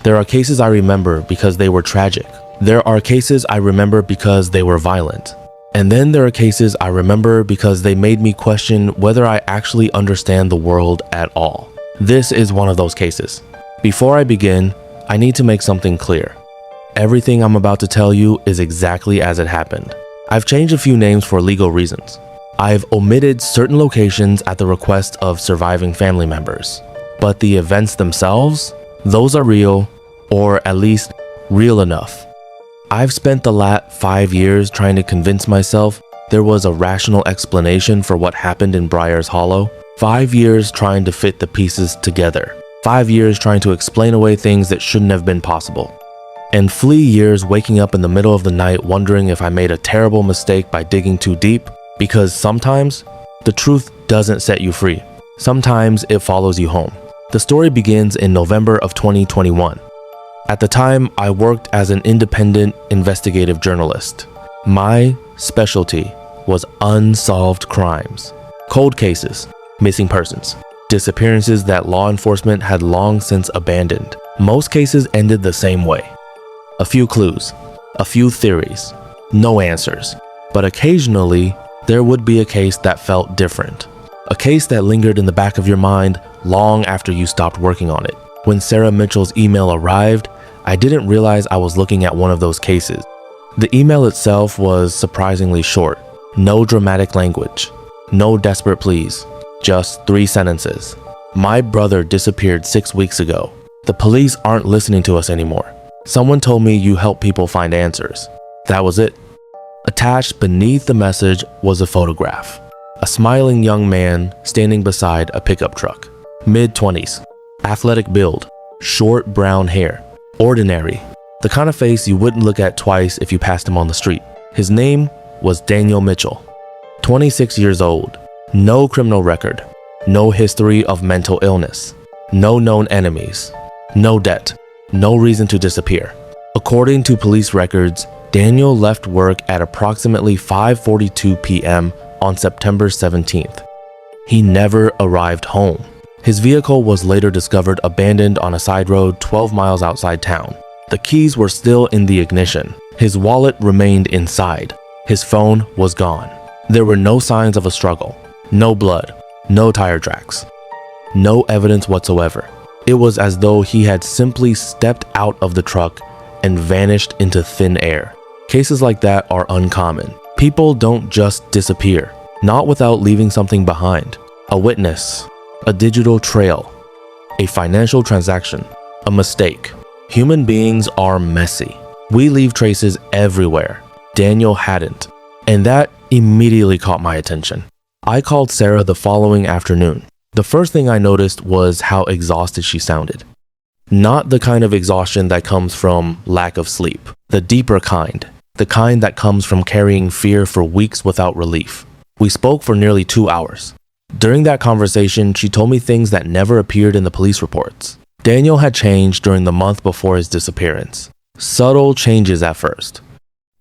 There are cases I remember because they were tragic. There are cases I remember because they were violent. And then there are cases I remember because they made me question whether I actually understand the world at all. This is one of those cases. Before I begin, I need to make something clear. Everything I'm about to tell you is exactly as it happened. I've changed a few names for legal reasons. I've omitted certain locations at the request of surviving family members. But the events themselves, those are real, or at least real enough. I've spent the last 5 years trying to convince myself there was a rational explanation for what happened in Briar's Hollow. 5 years trying to fit the pieces together. 5 years trying to explain away things that shouldn't have been possible. And flee years waking up in the middle of the night wondering if I made a terrible mistake by digging too deep, because sometimes the truth doesn't set you free. Sometimes it follows you home. The story begins in November of 2021. At the time, I worked as an independent investigative journalist. My specialty was unsolved crimes, cold cases, missing persons, disappearances that law enforcement had long since abandoned. Most cases ended the same way. A few clues, a few theories, no answers. But occasionally, there would be a case that felt different. A case that lingered in the back of your mind long after you stopped working on it. When Sarah Mitchell's email arrived, I didn't realize I was looking at one of those cases. The email itself was surprisingly short. No dramatic language, no desperate pleas, just 3 sentences. My brother disappeared 6 weeks ago. The police aren't listening to us anymore. Someone told me you help people find answers. That was it. Attached beneath the message was a photograph. A smiling young man standing beside a pickup truck. Mid-20s, athletic build, short brown hair. Ordinary, the kind of face you wouldn't look at twice if you passed him on the street. His name was Daniel Mitchell, 26 years old, no criminal record, no history of mental illness, no known enemies, no debt, no reason to disappear. According to police records, Daniel left work at approximately 5:42 p.m. on September 17th. He never arrived home. His vehicle was later discovered abandoned on a side road 12 miles outside town. The keys were still in the ignition. His wallet remained inside. His phone was gone. There were no signs of a struggle, no blood, no tire tracks, no evidence whatsoever. It was as though he had simply stepped out of the truck and vanished into thin air. Cases like that are uncommon. People don't just disappear, not without leaving something behind. A witness, a digital trail, a financial transaction, a mistake. Human beings are messy. We leave traces everywhere. Daniel hadn't, and that immediately caught my attention. I called Sarah the following afternoon. The first thing I noticed was how exhausted she sounded. Not the kind of exhaustion that comes from lack of sleep, the deeper kind, the kind that comes from carrying fear for weeks without relief. We spoke for nearly 2 hours. During that conversation, she told me things that never appeared in the police reports. Daniel had changed during the month before his disappearance. Subtle changes at first.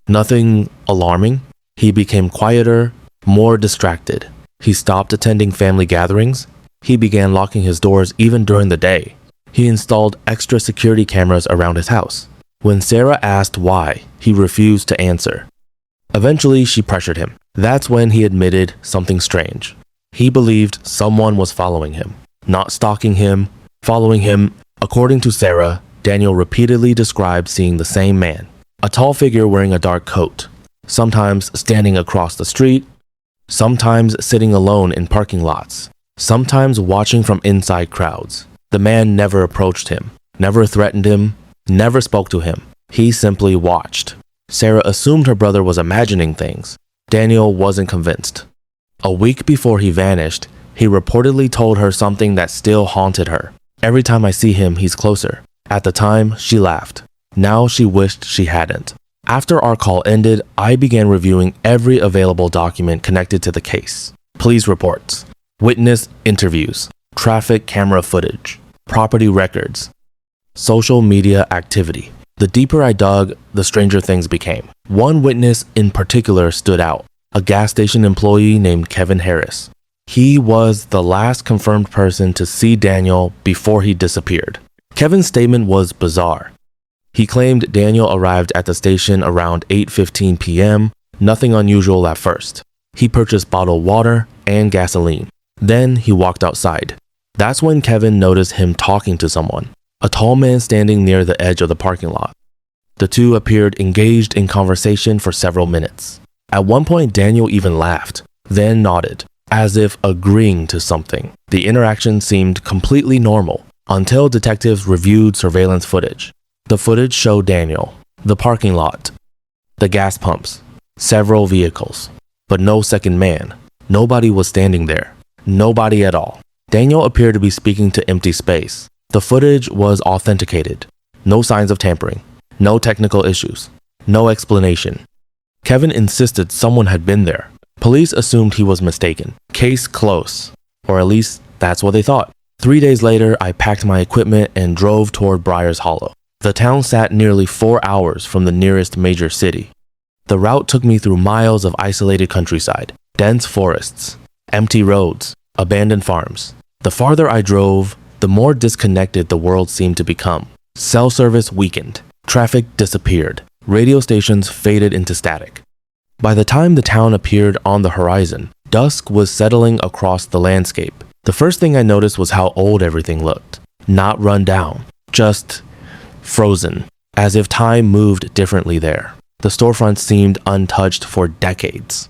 Nothing alarming. He became quieter, more distracted. He stopped attending family gatherings. He began locking his doors even during the day. He installed extra security cameras around his house. When Sarah asked why, he refused to answer. Eventually, she pressured him. That's when he admitted something strange. He believed someone was following him, not stalking him, following him. According to Sarah, Daniel repeatedly described seeing the same man, a tall figure wearing a dark coat, sometimes standing across the street, sometimes sitting alone in parking lots, sometimes watching from inside crowds. The man never approached him, never threatened him, never spoke to him. He simply watched. Sarah assumed her brother was imagining things. Daniel wasn't convinced. A week before he vanished, he reportedly told her something that still haunted her. Every time I see him, he's closer. At the time, she laughed. Now she wished she hadn't. After our call ended, I began reviewing every available document connected to the case. Police reports, witness interviews, traffic camera footage, property records, social media activity. The deeper I dug, the stranger things became. One witness in particular stood out, a gas station employee named Kevin Harris. He was the last confirmed person to see Daniel before he disappeared. Kevin's statement was bizarre. He claimed Daniel arrived at the station around 8:15 p.m., nothing unusual at first. He purchased bottled water and gasoline. Then he walked outside. That's when Kevin noticed him talking to someone, a tall man standing near the edge of the parking lot. The two appeared engaged in conversation for several minutes. At one point, Daniel even laughed, then nodded, as if agreeing to something. The interaction seemed completely normal until detectives reviewed surveillance footage. The footage showed Daniel, the parking lot, the gas pumps, several vehicles, but no second man. Nobody was standing there. Nobody at all. Daniel appeared to be speaking to empty space. The footage was authenticated. No signs of tampering. No technical issues. No explanation. Kevin insisted someone had been there. Police assumed he was mistaken. Case closed. Or at least that's what they thought. 3 days later, I packed my equipment and drove toward Briars Hollow. The town sat nearly 4 hours from the nearest major city. The route took me through miles of isolated countryside, dense forests, empty roads, abandoned farms. The farther I drove, the more disconnected the world seemed to become. Cell service weakened. Traffic disappeared. Radio stations faded into static. By the time the town appeared on the horizon, dusk was settling across the landscape. The first thing I noticed was how old everything looked. Not run down, just frozen, as if time moved differently there. The storefronts seemed untouched for decades.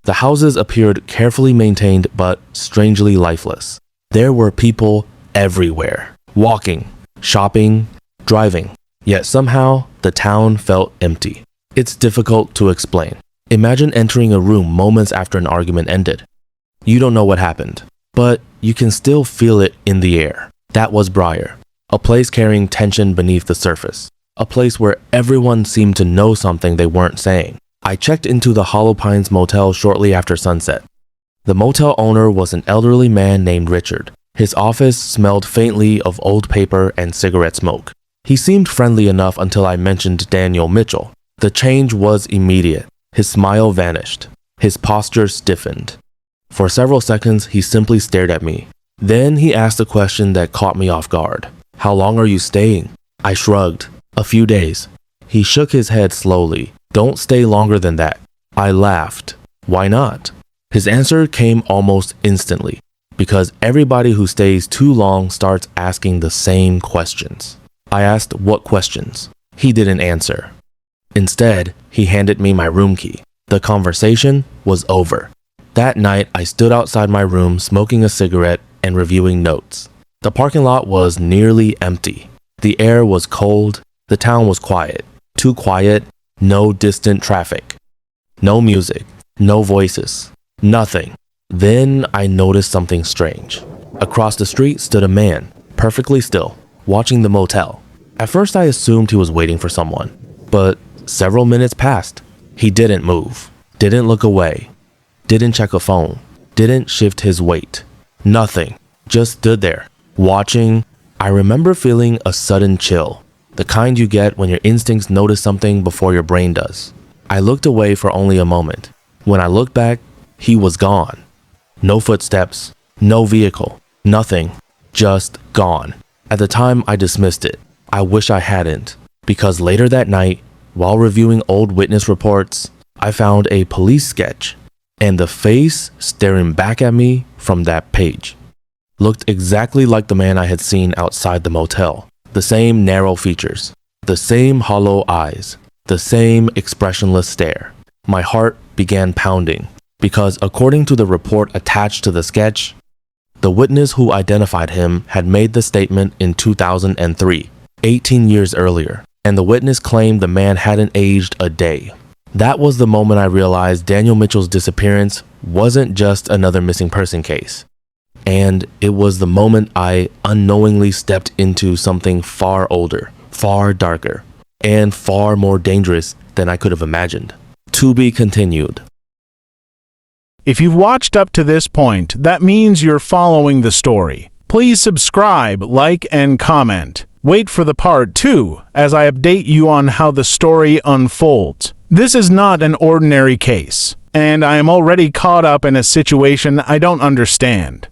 The houses appeared carefully maintained but strangely lifeless. There were people everywhere, walking, shopping, driving. Yet somehow, the town felt empty. It's difficult to explain. Imagine entering a room moments after an argument ended. You don't know what happened, but you can still feel it in the air. That was Briar, a place carrying tension beneath the surface. A place where everyone seemed to know something they weren't saying. I checked into the Hollow Pines motel shortly after sunset. The motel owner was an elderly man named Richard. His office smelled faintly of old paper and cigarette smoke. He seemed friendly enough until I mentioned Daniel Mitchell. The change was immediate. His smile vanished. His posture stiffened. For several seconds, he simply stared at me. Then he asked a question that caught me off guard. "How long are you staying?" I shrugged. "A few days." He shook his head slowly. "Don't stay longer than that." I laughed. "Why not?" His answer came almost instantly. Because everybody who stays too long starts asking the same questions. I asked what questions. He didn't answer. Instead, he handed me my room key. The conversation was over. That night, I stood outside my room smoking a cigarette and reviewing notes. The parking lot was nearly empty. The air was cold. The town was quiet. Too quiet. No distant traffic. No music. No voices. Nothing. Then I noticed something strange. Across the street stood a man, perfectly still, watching the motel. At first I assumed he was waiting for someone, but several minutes passed. He didn't move, didn't look away, didn't check a phone, didn't shift his weight. Nothing. Just stood there, watching. I remember feeling a sudden chill, the kind you get when your instincts notice something before your brain does. I looked away for only a moment. When I looked back, he was gone. No footsteps, no vehicle, nothing, just gone. At the time, I dismissed it. I wish I hadn't, because later that night, while reviewing old witness reports, I found a police sketch, and the face staring back at me from that page looked exactly like the man I had seen outside the motel. The same narrow features, the same hollow eyes, the same expressionless stare. My heart began pounding. Because according to the report attached to the sketch, the witness who identified him had made the statement in 2003, 18 years earlier, and the witness claimed the man hadn't aged a day. That was the moment I realized Daniel Mitchell's disappearance wasn't just another missing person case. And it was the moment I unknowingly stepped into something far older, far darker, and far more dangerous than I could have imagined. To be continued. If you've watched up to this point, that means you're following the story. Please subscribe, like, and comment. Wait for the part 2 as I update you on how the story unfolds. This is not an ordinary case, and I am already caught up in a situation I don't understand.